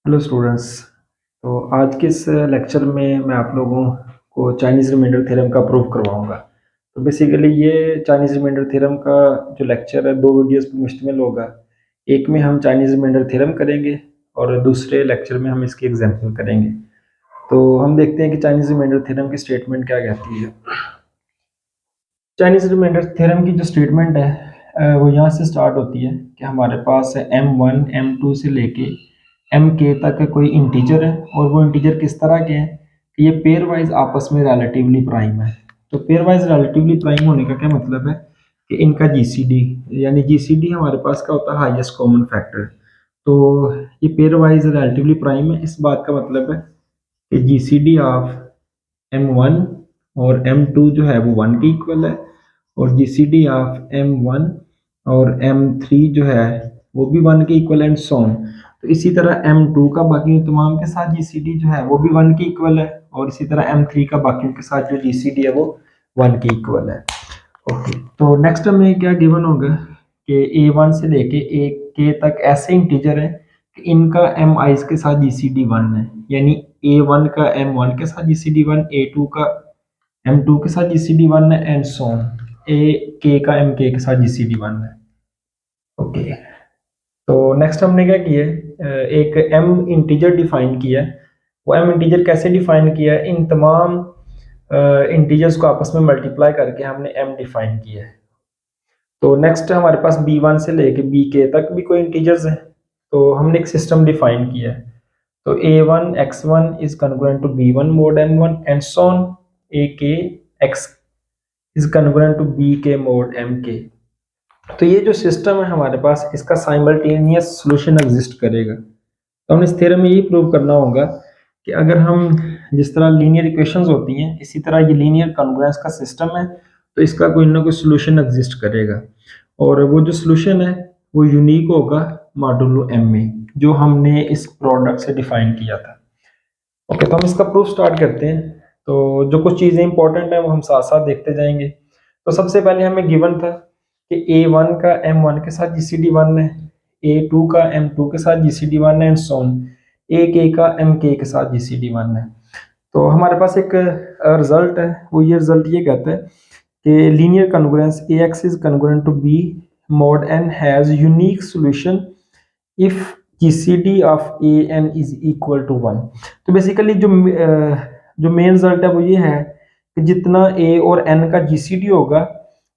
Hello students. तो आज के इस लेक्चर में मैं आप लोगों को चाइनीज़ रिमाइंडर थ्योरम का प्रूफ करवाऊंगा। तो बेसिकली ये चाइनीज़ रिमाइंडर थ्योरम का जो लेक्चर है दो वीडियोस पर मुश्तमिल होगा। एक में हम चाइनीज़ रिमाइंडर थ्योरम करेंगे और दूसरे लेक्चर में हम इसकी एग्जाम्पल करेंगे। तो हम देखते हैं कि चाइनीज़ रिमाइंडर थ्योरम की स्टेटमेंट क्या कहती है। चाइनीज़ रिमाइंडर थ्योरम की जो स्टेटमेंट है वो यहाँ से स्टार्ट होती है कि हमारे पास M1 M2 से लेके MK तक कोई इंटीजर है और वो इंटीजर किस तरह के हैं कि ये पेयर वाइज आपस में रिलेटिवली प्राइम है। तो पेयर वाइज रिलेटिवली प्राइम होने का क्या मतलब है कि इनका जीसीडी यानी जीसीडी हमारे पास क्या होता है, हाईएस्ट कॉमन फैक्टर। तो ये पेयर वाइज रिलेटिवली प्राइम है, इस बात का मतलब है कि जीसीडी ऑफ M1 और M2 जो है वो 1 के इक्वल है और जीसीडी ऑफ M1 और M3 जो है वो भी 1 के इक्वल एंड सो ऑन। तो इसी तरह M2 का बाकी तमाम के साथ जीसीडी जो है वो भी 1 के इक्वल है और इसी तरह M3 का बाकी के साथ जो जीसीडी है वो 1 के इक्वल है। ओके, तो नेक्स्ट हमें क्या गिवन होगा कि A1 से लेके AK तक ऐसे इंटीजर है कि इनका MIs के साथ जीसीडी 1 है, यानी A1 का M1 के साथ जीसीडी 1, A2 का M2 के साथ जीसीडी 1 है एंड सो ऑन, AK का MK के साथ जीसीडी 1 है। ओके, तो नेक्स्ट हमने क्या किया है, एक M इंटीजर डिफाइन किया है। वो M इंटीजर कैसे डिफाइन किया है, इन तमाम इंटीजर्स को आपस में मल्टीप्लाई करके हमने M डिफाइन किया है। तो नेक्स्ट हमारे पास B1 से लेके BK तक भी कोई इंटीजर्स हैं, तो हमने एक सिस्टम डिफाइन किया है। तो A1 X1 is congruent to B1 mod M1 and so on AK X is congruent to BK mod MK। तो ये जो सिस्टम है हमारे पास, इसका साइमल्टेनियस सॉल्यूशन एग्जिस्ट करेगा। तो हमने इस थ्योरम में यही प्रूव करना होगा कि अगर हम जिस तरह लीनियर इक्वेशंस होती हैं इसी तरह ये लीनियर कॉन्ग्रुएंस का सिस्टम है, तो इसका कोई ना कोई सॉल्यूशन एग्जिस्ट करेगा और वो जो सॉल्यूशन है वो यूनिक होगा मॉडुलो M में, जो हमने इस प्रोडक्ट से डिफाइन किया था। ओके, तो हम इसका प्रूफ स्टार्ट करते हैं। तो जो कुछ चीज़ें इंपॉर्टेंट है वो हम साथ साथ देखते जाएंगे। तो सबसे पहले हमें गिवन था कि A1 का M1 के साथ GCD 1 है, A2 का M2 के साथ GCD 1 है एंड सो ऑन, AK का MK के साथ GCD 1 है। तो हमारे पास एक रिजल्ट है, वो ये रिजल्ट ये कहता है कि linear congruence AX is congruent to B mod n has unique solution if GCD of AN is equal to 1। तो बेसिकली जो मेन रिजल्ट है वो ये है कि जितना A और N का GCD होगा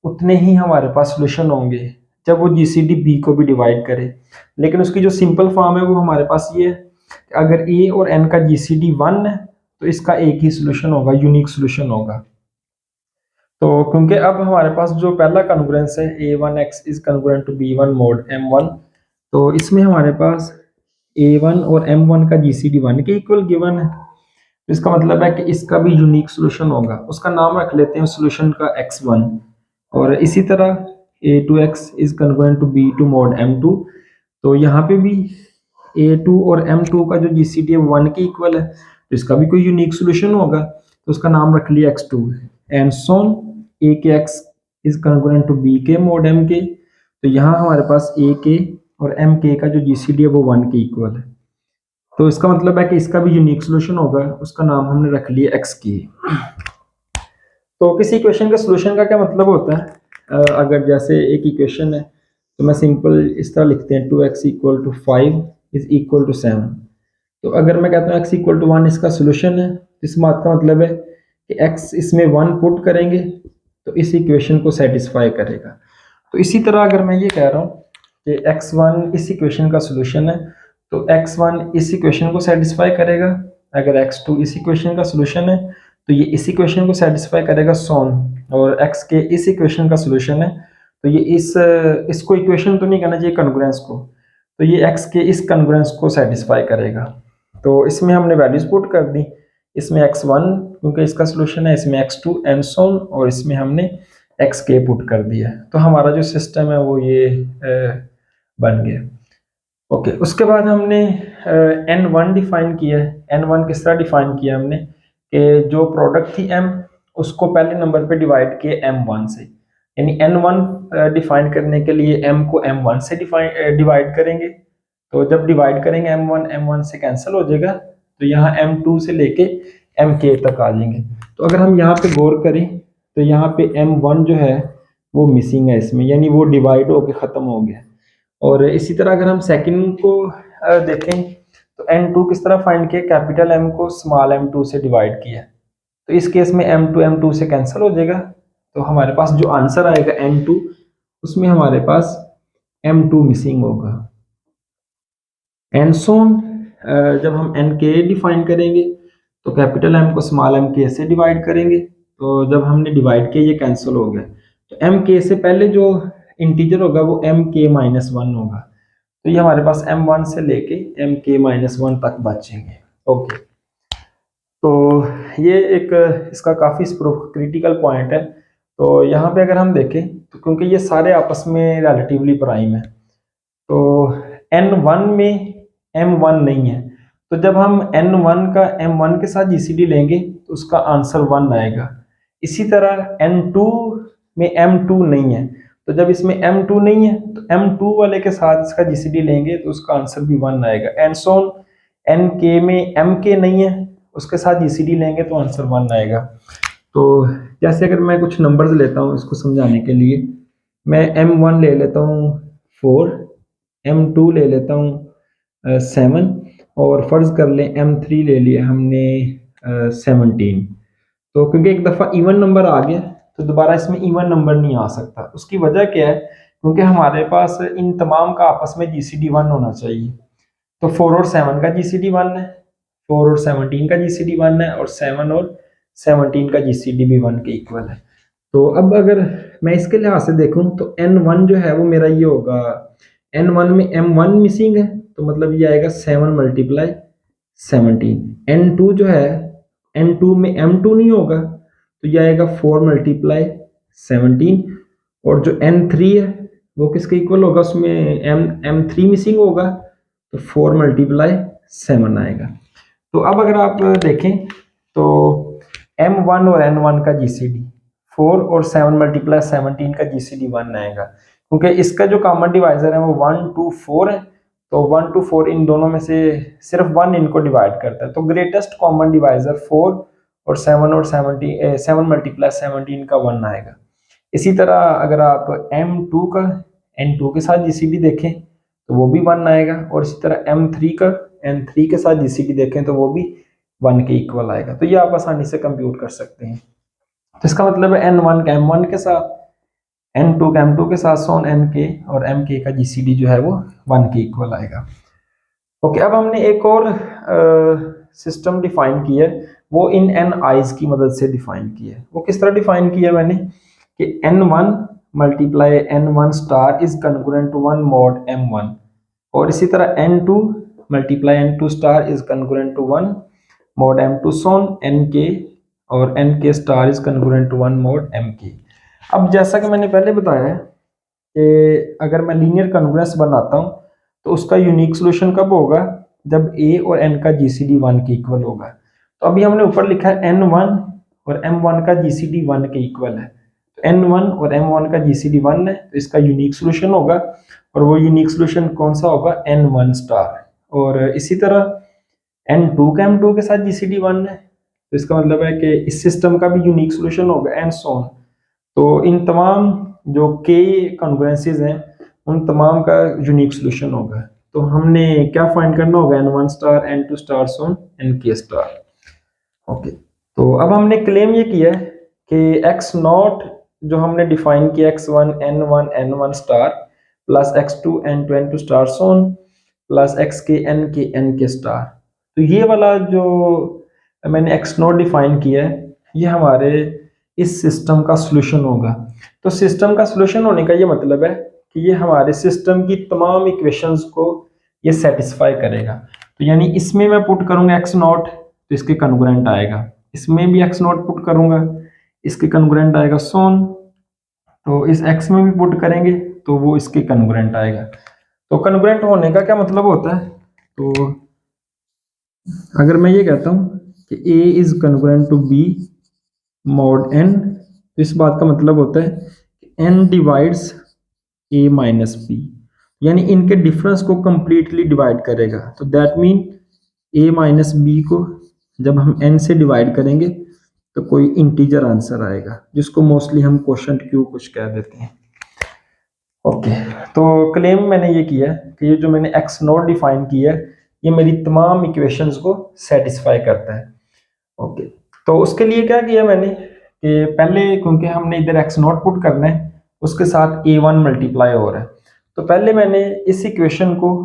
उतने ही हमारे पास सॉल्यूशन होंगे जब वो GCD B को भी डिवाइड करे। लेकिन उसकी जो सिंपल फॉर्म है वो हमारे पास ये है कि अगर A और N का GCD 1 है तो इसका एक ही सॉल्यूशन होगा, यूनिक सॉल्यूशन होगा। तो क्योंकि अब हमारे पास जो पहला कॉन्ग्रुएंस है A1X is congruent to B1 mod M1, तो इसमें हमारे पास A1 और M1 का GCD 1 के इक्वल गिवन है। तो इसका मतलब है कि इसका भी यूनिक सॉल्यूशन होगा, उसका नाम रख लेते हैं सॉल्यूशन का X1। और इसी तरह A2X is convert to B2 mod M2, तो यहाँ पे भी A2 और M2 का जो GCD है 1 के इक्वल है, तो इसका भी कोई यूनिक सॉल्यूशन होगा, तो उसका नाम रख लिया X2 and so on AKX is convert to BK mod MK। तो यहाँ हमारे पास AK और MK का जो GCD है वो 1 के इक्वल है, तो इसका मतलब है कि इसका भी यूनिक सॉल्यूशन होगा, उसका नाम हमने रख लिया X की। तो किसी इक्वेशन का सॉल्यूशन का क्या मतलब होता है, अगर जैसे एक इक्वेशन है तो मैं सिंपल इस तरह लिखते हैं 2x equal to 5 is equal to 7। तो अगर मैं कहता हूँ x इक्वल टू 1 इसका सॉल्यूशन है, इस बात का मतलब है कि x इसमें 1 पुट करेंगे तो इस इक्वेशन को सेटिस्फाई करेगा। तो इसी तरह अगर मैं ये कह रहा हूँ कि x1 इस इक्वेशन का सॉल्यूशन है तो x1 इस इक्वेशन को सेटिस्फाई करेगा, अगर x2 इस इक्वेशन का सॉल्यूशन है तो ये इस इक्वेशन को सेटिस्फाई करेगा सोन, और x के इस इक्वेशन का सॉल्यूशन है तो ये इसको इक्वेशन तो नहीं कहना चाहिए कॉन्ग्रुएंस को, तो ये x के इस कॉन्ग्रुएंस को सेटिस्फाई करेगा। तो इसमें हमने वैल्यूज पुट कर दी, इसमें x1 क्योंकि इसका सॉल्यूशन है, इसमें x2 एंड सो ऑन, और इसमें हमने xk पुट कर दिया। तो हमारा जो सिस्टम है वो ये बन गया। ओके, उसके बाद हमने N1 डिफाइन किया है। N1 किस तरह डिफाइन किया हमने कि जो प्रोडक्ट थी M उसको पहले नंबर पे डिवाइड किया M1 से, यानी N1 डिफाइन करने के लिए M को M1 से डिवाइड करेंगे तो जब डिवाइड करेंगे m1 से कैंसिल हो जाएगा, तो यहाँ m2 से लेके mk तक आ जाएंगे। तो अगर हम यहाँ पे गौर करें तो यहाँ पे m1 जो है वो मिसिंग है इसमें, यानी वो डिवाइड होके ख़त्म हो गया। और इसी तरह अगर हम सेकंड को देखें तो n2 किस तरह फाइंड किया, कैपिटल M को स्मॉल m2 से डिवाइड किया, तो इस केस में m2 से कैंसिल हो जाएगा। तो हमारे पास जो आंसर आएगा n2, उसमें हमारे पास m2 मिसिंग होगा। एंड सो जब हम nk डिफाइन करेंगे तो कैपिटल M को स्मॉल mk से डिवाइड करेंगे, तो जब हमने डिवाइड किया ये कैंसिल हो गया, तो mk से पहले जो इंटीजर होगा वो mk-1 होगा। तो ये हमारे पास m1 से लेके mk-1 तक बचेंगे। ओके, तो ये एक इसका काफ़ी क्रिटिकल पॉइंट है। तो यहाँ पे अगर हम देखें तो क्योंकि ये सारे आपस में रिलेटिवली प्राइम है, तो n1 में m1 नहीं है, तो जब हम n1 का m1 के साथ जीसीडी लेंगे तो उसका आंसर 1 आएगा। इसी तरह n2 में m2 नहीं है, तो जब इसमें m2 नहीं है तो m2 वाले के साथ इसका जीसीडी लेंगे तो उसका आंसर भी 1 आएगा। एंड सो nk में mk नहीं है, उसके साथ जीसीडी लेंगे तो आंसर 1 आएगा। तो जैसे अगर मैं कुछ नंबर्स लेता हूँ इसको समझाने के लिए, मैं m1 ले लेता हूँ 4, m2 ले लेता हूँ 7, और फर्ज कर लें m3 ले लिया हमने 17। तो क्योंकि एक दफ़ा इवन नंबर आ गया तो दोबारा इसमें इवन नंबर नहीं आ सकता। उसकी वजह क्या है, क्योंकि हमारे पास इन तमाम का आपस में जीसीडी 1 होना चाहिए। तो 4 और 7 का जीसीडी 1 है, 4 और 17 का जीसीडी 1 है, और 7 और 17 का जीसीडी भी 1 के इक्वल है। तो अब अगर मैं इसके लिहाज से देखूं तो n1 जो है वो मेरा ये होगा, n1 में m1 मिसिंग है तो मतलब ये आएगा 7 मल्टीप्लाई 17। n2 जो है, n2 में m2 नहीं होगा तो ये आएगा 4 मल्टीप्लाई 17, और जो n3 है वो किसके इक्वल होगा, उसमें m3 मिसिंग होगा तो 4 मल्टीप्लाई 7 आएगा। तो अब अगर आप देखें तो m1 और n1 का जीसीडी 4 और 7 मल्टीप्लाई 17 का जीसीडी 1 आएगा, क्योंकि इसका जो कॉमन डिवाइजर है वो 1 2 4 है। तो 1 2 4 इन दोनों में से सिर्फ 1 इनको डिवाइड करता है, तो ग्रेटेस्ट कॉमन डिवाइजर 4 और 7 और 7 मल्टीप्लाई 17 का 1 आएगा। इसी तरह अगर आप m2 का n2 के साथ जीसीडी देखें तो वो भी 1 आएगा, और इसी तरह m3 का n3 के साथ जीसीडी देखें तो वो भी 1 के इक्वल आएगा। तो ये आप आसानी से कंप्यूट कर सकते हैं। तो इसका मतलब है n1 का m1 के साथ, n2 का m2 के साथ, सोन nk और mk का जीसीडी जो है वो 1 के इक्वल आएगा। ओके, अब हमने एक और सिस्टम डिफाइन किया है, वो इन n आइज की मदद से डिफाइन किया है। वो किस तरह डिफाइन किया है मैंने, कि n1 multiply n1 star is congruent to 1 mod m1, और इसी तरह n2 multiply n2 star is congruent to 1 mod m2, so on nk और nk star is congruent to 1 mod mk। अब जैसा कि मैंने पहले बताया है कि अगर मैं लीनियर कन्ग्रुएंस बनाता हूँ तो उसका यूनिक सोल्यूशन कब होगा, जब a और n का जीसीडी 1 के इक्वल होगा। तो अभी हमने ऊपर लिखा है n1 और m1 का जीसीडी 1 के इक्वल है, तो n1 और m1 का जीसीडी 1 है, तो इसका यूनिक सोल्यूशन होगा, और वो यूनिक सोल्यूशन कौन सा होगा, n1 स्टार। और इसी तरह n2 का m2 के साथ जीसीडी 1 है, तो इसका मतलब है कि इस सिस्टम का भी यूनिक सोल्यूशन होगा, एंड सो ऑन। तो इन तमाम जो k कॉन्ग्रुएंसीज हैं उन तमाम का यूनिक सोल्यूशन होगा। तो हमने क्या फाइंड करना होगा, n1 स्टार, n2 स्टार, सोन nk स्टार। ओके, तो अब हमने क्लेम ये किया है कि x नॉट जो हमने डिफाइन किया, x1 n1 n1 star plus x2 n2 n2 star, सोन plus xk nk nk star, तो ये वाला जो मैंने x नॉट डिफाइन किया है ये हमारे इस सिस्टम का सॉल्यूशन होगा। तो सिस्टम का सॉल्यूशन होने का ये मतलब है कि ये हमारे सिस्टम की तमाम इक्वेशंस को ये सेटिस्फाई करेगा। तो यानी इसमें मैं पुट करूंगा x नॉट तो इसके कन्ग्रुएंट आएगा, इसमें भी x नॉट पुट करूंगा इसके कन्ग्रुएंट आएगा, सोन। तो इस x में भी पुट करेंगे तो वो इसके कन्ग्रुएंट आएगा। तो कन्ग्रुएंट होने का क्या मतलब होता है, तो अगर मैं ये कहता हूँ कि a is congruent to b mod n, तो इस बात का मतलब होता है कि n divides a minus b। यानी इनके डिफरेंस को कंप्लीटली डिवाइड करेगा। तो that mean a minus B को जब हम n से डिवाइड करेंगे तो कोई इंटीजर आंसर आएगा, जिसको मोस्टली हम क्वोशंट क्यू कुछ कह देते हैं। ओके, तो क्लेम मैंने ये किया है कि ये जो मैंने एक्स नॉट डिफाइन किया है ये मेरी तमाम इक्वेशंस को सेटिस्फाई करता है। ओके, तो उसके लिए क्या किया मैंने कि पहले, क्योंकि हमने इधर एक्स नॉट पुट करना है, उसके साथ a1 मल्टीप्लाई हो रहा है, तो पहले मैंने इस इक्वेशन को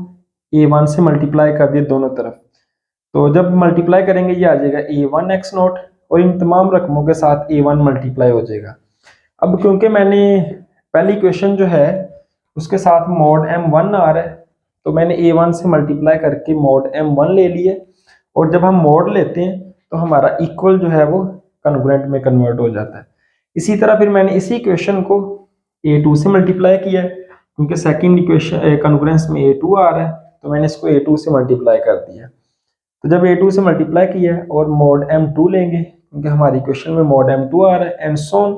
a1 से मल्टीप्लाई कर दिया दोनों तरफ। तो जब मल्टीप्लाई करेंगे ये आ जाएगा a1 एक्स नॉट, और इन तमाम रकमों के साथ a1 मल्टीप्लाई हो जाएगा। अब क्योंकि मैंने पहली इक्वेशन जो है उसके साथ मॉड m1 आ रहा है, तो मैंने a1 से मल्टीप्लाई करके मॉड m1 ले लिया, और जब हम मॉड लेते हैं तो हमारा इक्वल जो है वो कन्ग्रुएंट में कन्वर्ट हो जाता है। इसी तरह फिर मैंने इसी इक्वेशन को a2 से मल्टीप्लाई किया है, क्योंकि सेकंड इक्वेशन कन्ग्रुएंस में a2 आ रहा है, तो मैंने इसको a2 से मल्टीप्लाई कर दिया। तो जब a2 से मल्टीप्लाई किया और मॉड m2 लेंगे, क्योंकि हमारी इक्वेशन में मॉड m2 आ रहा है, एंड सो ऑन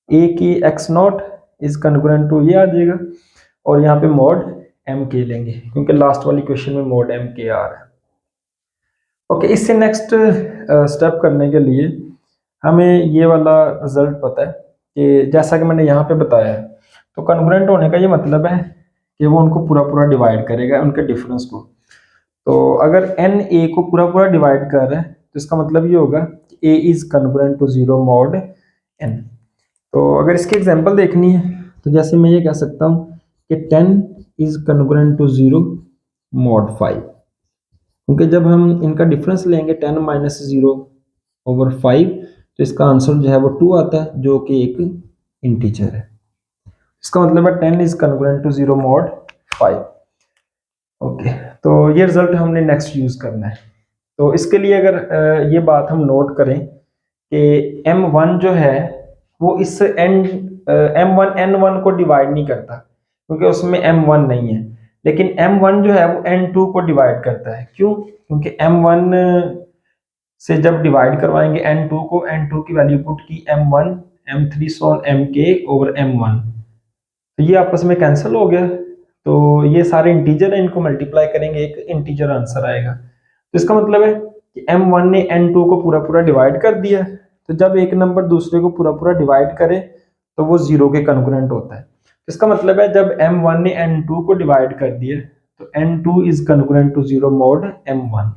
a की x not is congruent to ये आ जाएगा, और यहाँ पे मॉड mk लेंगे, क्योंकि लास्ट वाली इक्वेशन में मॉड mk आ रहा है। ओके, इससे नेक्स्ट स्टेप करने के लिए हमें ये वाला रिजल्ट पता है कि जैसा कि मैंने यहाँ पे बताया है, तो कन्ग्रुएंट होने का ये मतलब है कि वो उनको पूरा पूरा डिवाइड करेगा, उनके डिफरेंस को। तो अगर n a को पूरा पूरा डिवाइड कर रहा है तो इसका मतलब ये होगा कि a is congruent to 0 mod n। तो अगर इसकी एग्जांपल देखनी है तो जैसे मैं ये कह सकता हूँ कि 10 इज कन्ग्रुएंट टू 0 मॉड 5, क्योंकि जब हम इनका डिफरेंस लेंगे 10 माइनस 0 ओवर 5 तो इसका आंसर जो है वो 2 आता है, जो कि एक इंटीजर है। इसका मतलब है 10 is congruent to 0 mod 5। Okay, तो ये रिजल्ट हमने नेक्स्ट यूज करना है। तो इसके लिए अगर ये बात हम नोट करें कि m1 जो है वो इस m1 n1 को डिवाइड नहीं करता, क्योंकि उसमें m1 नहीं है, लेकिन m1 जो है वो n2 को डिवाइड करता है। क्यों? क्योंकि m1 से जब डिवाइड करवाएंगे n2 को, n2 की वैल्यू पुट की m1 m3 sworn mk over m1, तो ये आपस में कैंसिल हो गया। तो ये सारे इंटीजर हैं, इनको मल्टीप्लाई करेंगे, एक इंटीजर आंसर आएगा। तो इसका मतलब है कि m1 ने n2 को पूरा पूरा डिवाइड कर दिया, तो जब एक नंबर दूसरे को पूरा पूरा डिवाइड करे तो वो 0 के कन्ग्रुएंट होता है। इसका मतलब है जब m1 ने n2 को डिवाइड कर दिया तो n2 is congruent to 0 mod m1।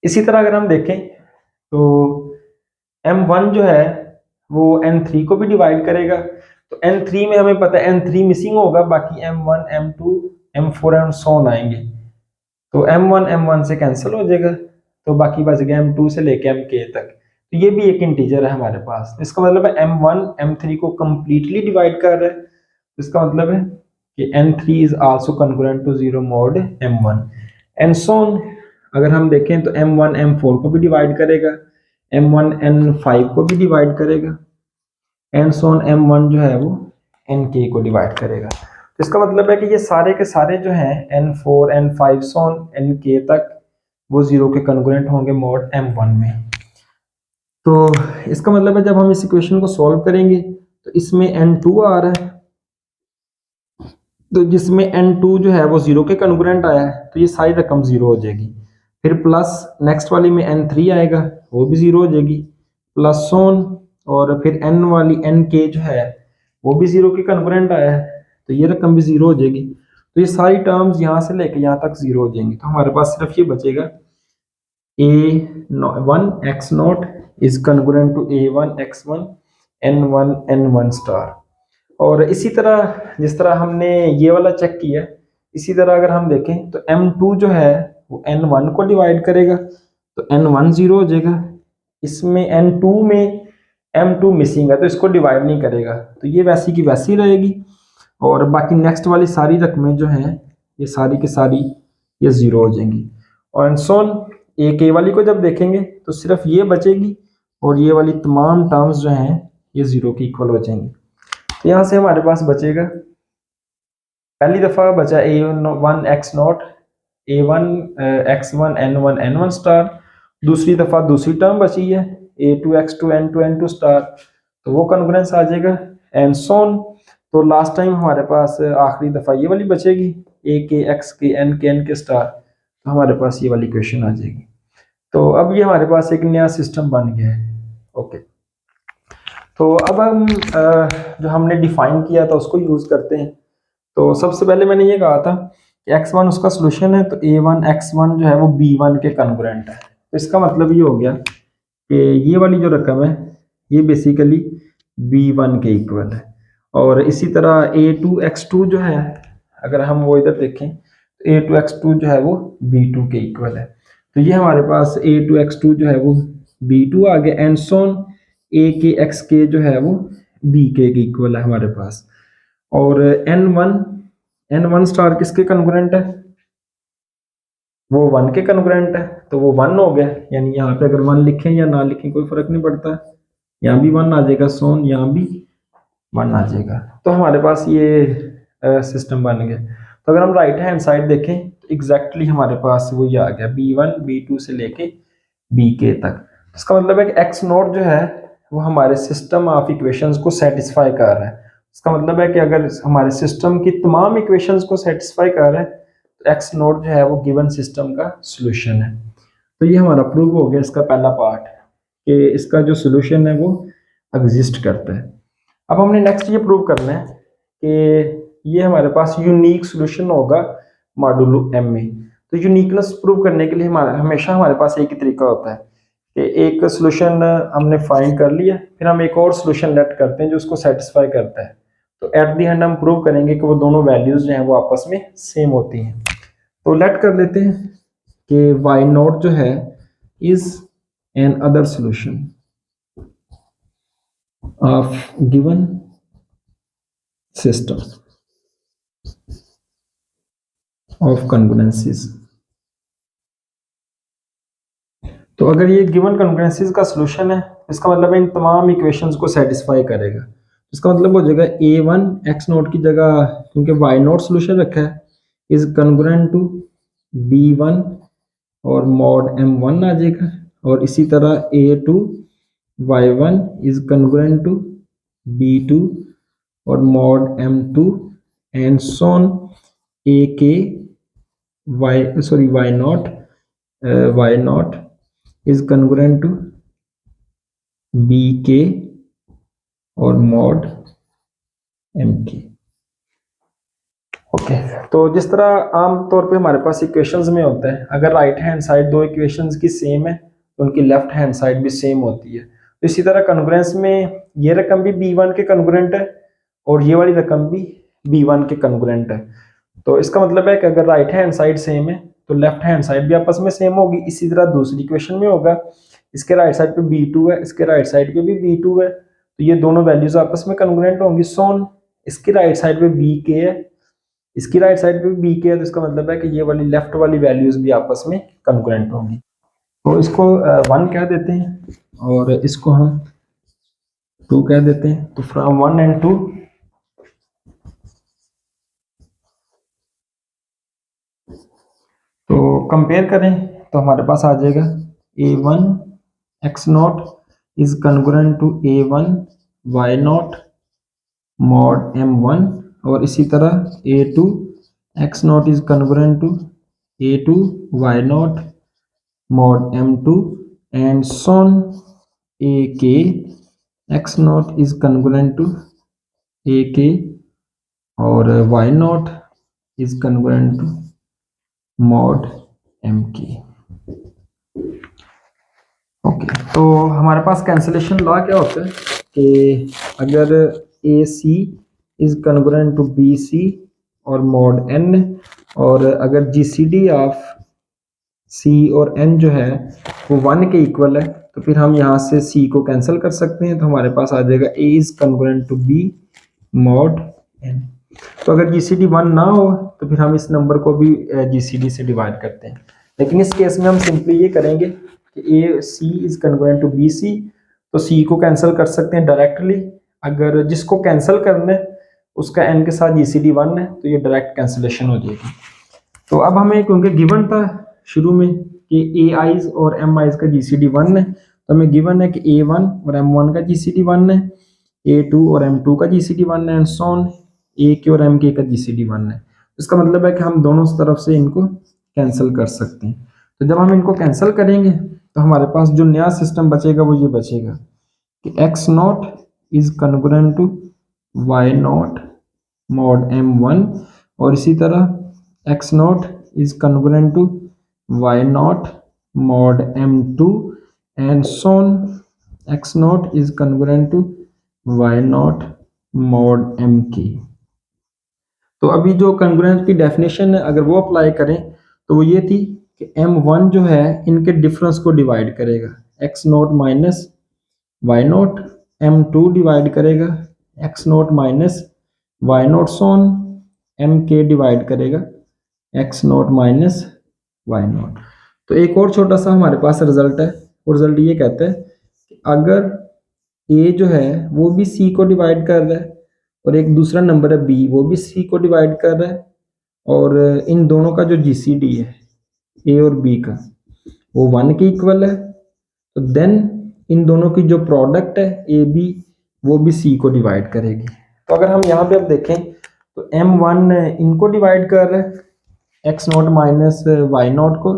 इसी तरह अगर हम देखें तो m1 जो है वो n3 को भी डिवाइड करेगा, तो n3 में हमें पता है n3 मिसिंग होगा, बाकी m1 m2 m4 and so on आएंगे, तो m1 से कैंसिल हो जाएगा, तो बाकी बच गया m2 से लेके mk तक। तो ये भी एक इंटीजर है हमारे पास। इसका मतलब है m1 m3 को कंप्लीटली डिवाइड कर रहा है, इसका मतलब है कि n3 is also congruent to 0 mod m1 and so on. अगर हम देखें तो m1 m4 को भी डिवाइड करेगा, m1 n5 को भी डिवाइड करेगा, एंड सो ऑन m1 जो है वो nk को डिवाइड करेगा। तो इसका मतलब है कि ये सारे के सारे जो हैं n4 n5 so on nk तक वो 0 के कन्ग्रुएंट होंगे मॉड m1 में। तो इसका मतलब है जब हम इस इक्वेशन को सॉल्व करेंगे तो इसमें n2 आ रहा है, तो जिसमें n2 जो है वो 0 के कन्ग्रुएंट आया है, तो ये सारी रकम 0 हो जाएगी। फिर प्लस नेक्स्ट वाली में n3 आएगा, वो भी 0 हो जाएगी, प्लस ऑन, और फिर n वाली nk जो है वो भी 0 के कन्ग्रुएंट आया है, तो ये रकम भी 0 हो जाएगी। तो ये सारी टर्म्स यहाँ से लेके यहाँ तक 0 हो जाएंगी। तो हमारे पास सिर्फ ये बचेगा a1 x not is congruent to a1 x1 n1 n1 star. और इसी तरह जिस तरह हमने ये वाला चेक किया, इसी तरह अगर हम देखें तो m2 जो है वो n1 को डिवाइड करेगा, तो n1 0 हो जाएगा। इसमें n2 में m2 मिसिंग है, तो इसको डिवाइड नहीं करेगा, तो ये वैसी की वैसी रहेगी, और बाकी नेक्स्ट वाली सारी रकमें जो हैं ये सारी की सारी ये 0 हो जाएंगी। और सोन एक ए वाली को जब देखेंगे तो सिर्फ ये बचेगी, और ये वाली तमाम टर्म्स जो हैं ये 0 की इक्वल हो जाएंगी। तो यहाँ से हमारे पास बचेगा, पहली दफ़ा बचा a1 x not a1 x1 n1 n1 star, दूसरी दफ़ा दूसरी टर्म बची है a2 x2 n2 n2 star, तो वो कन्ग्रुएंस आ जाएगा, एंड सोन तो लास्ट टाइम हमारे पास आखिरी दफ़ा ये वाली बचेगी, ए के एक्स के एन के स्टार, तो हमारे पास ये वाली इक्वेशन आ जाएगी। तो अब ये हमारे पास एक नया सिस्टम बन गया है। ओके, तो अब हम जो हमने डिफाइन किया था उसको यूज़ करते हैं। तो सबसे पहले मैंने ये कहा था कि x1 उसका सोल्यूशन है, तो a1 x1 जो है वो b1 के कॉन्ग्रुएंट है। तो इसका मतलब ये हो गया कि ये वाली जो रकम है ये बेसिकली b1 के इक्वल है, और इसी तरह a2 x2 जो है, अगर हम वो इधर देखें तो a2 x2 जो है वो b2 के इक्वल है। तो ये हमारे पास a2 x2 जो है वो b2 आ गया, एंड सोन a के x के जो है वो b के इक्वल है हमारे पास। और n1 स्टार किसके कॉन्ग्रुएंट है, वो 1 के कॉन्ग्रुएंट है, तो वो 1 हो गया। यानी यहाँ पे अगर 1 लिखें या ना लिखें कोई फर्क नहीं पड़ता, यहाँ भी 1 आ जाएगा सोन, यहाँ भी 1 आ जाएगा। तो हमारे पास ये सिस्टम बन गया। तो अगर हम राइट हैंड साइड देखें तो एग्जैक्टली हमारे पास वो ये आ गया b1 b2 से लेके bk तक। इसका मतलब है कि x नोट जो है वो हमारे सिस्टम ऑफ इक्वेशंस को सेटिस्फाई कर रहा है। इसका मतलब है कि अगर हमारे सिस्टम की तमाम इक्वेशंस को सेटिस्फाई कर रहा है तो x नोट जो है वो गिवन सिस्टम का सॉल्यूशन है। तो ये हमारा प्रूव हो गया इसका पहला पार्ट, कि इसका जो सॉल्यूशन है वो एग्जिस्ट करता है। अब हमने नेक्स्ट ये प्रूव करना है कि ये हमारे पास यूनिक सॉल्यूशन होगा मॉडुलो m में। तो यूनिकनेस प्रूव करने के लिए हमेशा हमारे पास एक ही तरीका होता है कि एक सॉल्यूशन हमने फाइंड कर लिया, फिर हम एक और सॉल्यूशन लेट करते हैं जो उसको सेटिस्फाई करता है। तो एट द एंड हम प्रूव करेंगे कि वो दोनों वैल्यूज जो हैं वो आपस में सेम होती हैं। तो लेट कर लेते हैं कि y नॉट जो है is another solution of given system of congruences. तो अगर ये गिवन कॉन्ग्रुएंसीज का सॉल्यूशन है, इसका मतलब है इन तमाम इक्वेशंस को सेटिस्फाई करेगा। इसका मतलब हो जाएगा a1 x नोट की जगह, क्योंकि y नोट सॉल्यूशन रखा है, इज कॉन्ग्रुएंट टू b1 और मॉड m1 आ जाएगा। और इसी तरह a2 y1 is congruent to b2 और mod m2 and so on ak y not is congruent to bk और मॉड mk। ओके, तो जिस तरह आम तौर पे हमारे पास इक्वेशंस में होता है, अगर राइट हैंड साइड दो इक्वेशंस की सेम है तो उनकी लेफ्ट हैंड साइड भी सेम होती है। तो इसी तरह कॉन्ग्रुएंस में ये रकम भी b1 के कॉन्ग्रुएंट है और ये वाली रकम भी b1 के कॉन्ग्रुएंट है। तो इसका मतलब है कि अगर राइट हैंड साइड सेम है तो लेफ्ट हैंड साइड भी आपस में सेम होगी। इसी तरह दूसरी इक्वेशन में होगा, इसके राइट साइड पे b2 है, इसके राइट साइड पे भी b2 है, तो ये दोनों वैल्यूज आपस में कॉन्ग्रुएंट होंगी। सोन इसकी राइट साइड पे bk है, इसकी राइट साइड पे भी bk है, तो इसका मतलब है कि ये वाली लेफ्ट वाली वैल्यूज भी आपस में कॉन्ग्रुएंट होंगी। तो इसको 1 कह देते हैं और इसको हम 2 कह देते हैं। तो फ्रॉम 1 एंड 2 तो कंपेयर करें तो हमारे पास आ जाएगा a1 x not is congruent to a1 y not mod m1, और इसी तरह a2 x not is congruent to a2 y not mod m2 and so on ak x not is congruent to ak और y not is congruent to mod mk। Okay, तो हमारे पास cancellation law क्या होता है कि अगर AC is congruent to BC और mod n, और अगर GCD ऑफ C और N जो है वो 1 के इक्वल है, तो फिर हम यहाँ से C को कैंसिल कर सकते हैं। तो हमारे पास आ जाएगा A is congruent to B mod n। तो अगर GCD 1 ना हो तो फिर हम इस नंबर को भी GCD से डिवाइड करते हैं, लेकिन इस केस में हम सिंपली ये करेंगे कि AC is congruent to BC, तो C को कैंसिल कर सकते हैं डायरेक्टली। अगर जिसको कैंसिल करना है उसका n के साथ GCD 1 है तो ये डायरेक्ट कैंसिलेशन हो जाएगी। तो अब हमें, क्योंकि गिवन था शुरू में कि AIs और MIs का GCD 1 है, तो हमें गिवन है कि A1 और M1 का GCD 1 है, A2 और M2 का GCD 1 है, एंड सो ऑन ए के और एम के का जीसीडी 1 है। इसका मतलब है कि हम दोनों तरफ से इनको कैंसिल कर सकते हैं। तो जब हम इनको कैंसिल करेंगे तो हमारे पास जो नया सिस्टम बचेगा वो ये बचेगा कि x not is congruent to y not mod m1, और इसी तरह x not is congruent to y not mod m2 and so on x not is congruent to y not mod mk। तो अभी जो कन्ग्रुएंस की डेफिनेशन है अगर वो अप्लाई करें तो वो ये थी कि m1 जो है इनके डिफरेंस को डिवाइड करेगा, x not minus y naught, m2 divide करेगा x not minus y naught सोन mk डिवाइड करेगा x not minus y naught. तो एक और छोटा सा हमारे पास रिजल्ट है, और रिजल्ट ये कहता है कि अगर a जो है वो भी c को डिवाइड कर रहा है और एक दूसरा नंबर है b वो भी c को डिवाइड कर रहा है, और इन दोनों का जो जीसीडी है a और b का वो 1 के इक्वल है, तो देन इन दोनों की जो प्रोडक्ट है ए बी वो भी सी को डिवाइड करेगी। तो अगर हम यहाँ पे अब देखें तो m1 इनको डिवाइड कर रहा है x not minus y not को,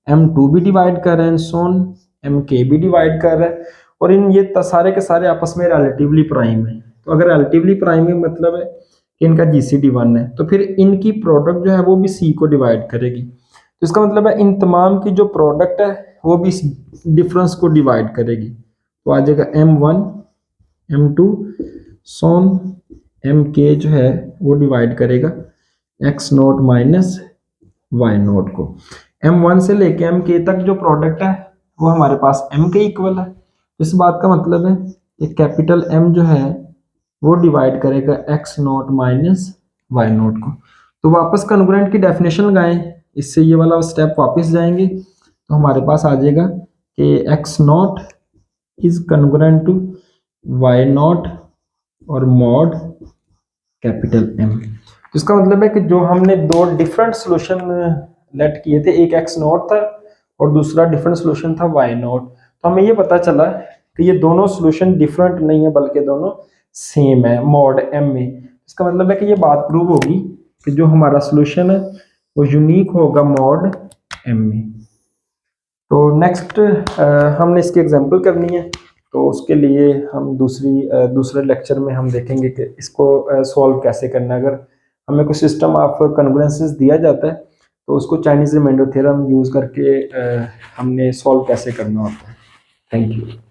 m2 भी डिवाइड कर रहे हैं, सोन mk भी डिवाइड कर रहा है, और इन ये सारे के सारे आपस में रिलेटिवली प्राइम है। तो अगर रिलेटिवली प्राइम है मतलब है कि इनका जीसीडी 1 है, तो फिर इनकी प्रोडक्ट जो है वो भी सी को डिवाइड करेगी। तो इसका मतलब है इन तमाम की जो प्रोडक्ट है वो भी इस डिफरेंस को डिवाइड करेगी। तो आ जाएगा m1 m2 सोन mk जो है वो डिवाइड करेगा x not minus y not को। m1 से लेके mk तक जो प्रोडक्ट है वो हमारे पास m के इक्वल है। इस बात का मतलब है कि कैपिटल M जो है वो डिवाइड करेगा x not minus y not को। तो वापस कन्ग्रुएंट की डेफिनेशन लगाएं, इससे ये वाला स्टेप वापस जाएंगे तो हमारे पास आ जाएगा कि x not is congruent to y not और मॉड कैपिटल M। तो इसका मतलब है कि जो हमने दो डिफरेंट सोल्यूशन लेट किए थे, एक एक्स नॉट था और दूसरा डिफरेंट सोल्यूशन था वाई नॉट, तो हमें ये पता चला कि ये दोनों सोल्यूशन डिफरेंट नहीं है बल्कि दोनों सेम है मॉड m में। इसका मतलब है कि ये बात प्रूव होगी कि जो हमारा सोल्यूशन है वो यूनिक होगा मॉड m में। तो नेक्स्ट हमने इसकी एग्जांपल करनी है, तो उसके लिए हम दूसरे लेक्चर में हम देखेंगे कि इसको सॉल्व कैसे करना है। अगर हमें कोई सिस्टम ऑफ कन्ग्रुएंसेस दिया जाता है तो उसको चाइनीज रिमाइंडर थ्योरम यूज करके हमने सॉल्व कैसे करना होता है। Thank you.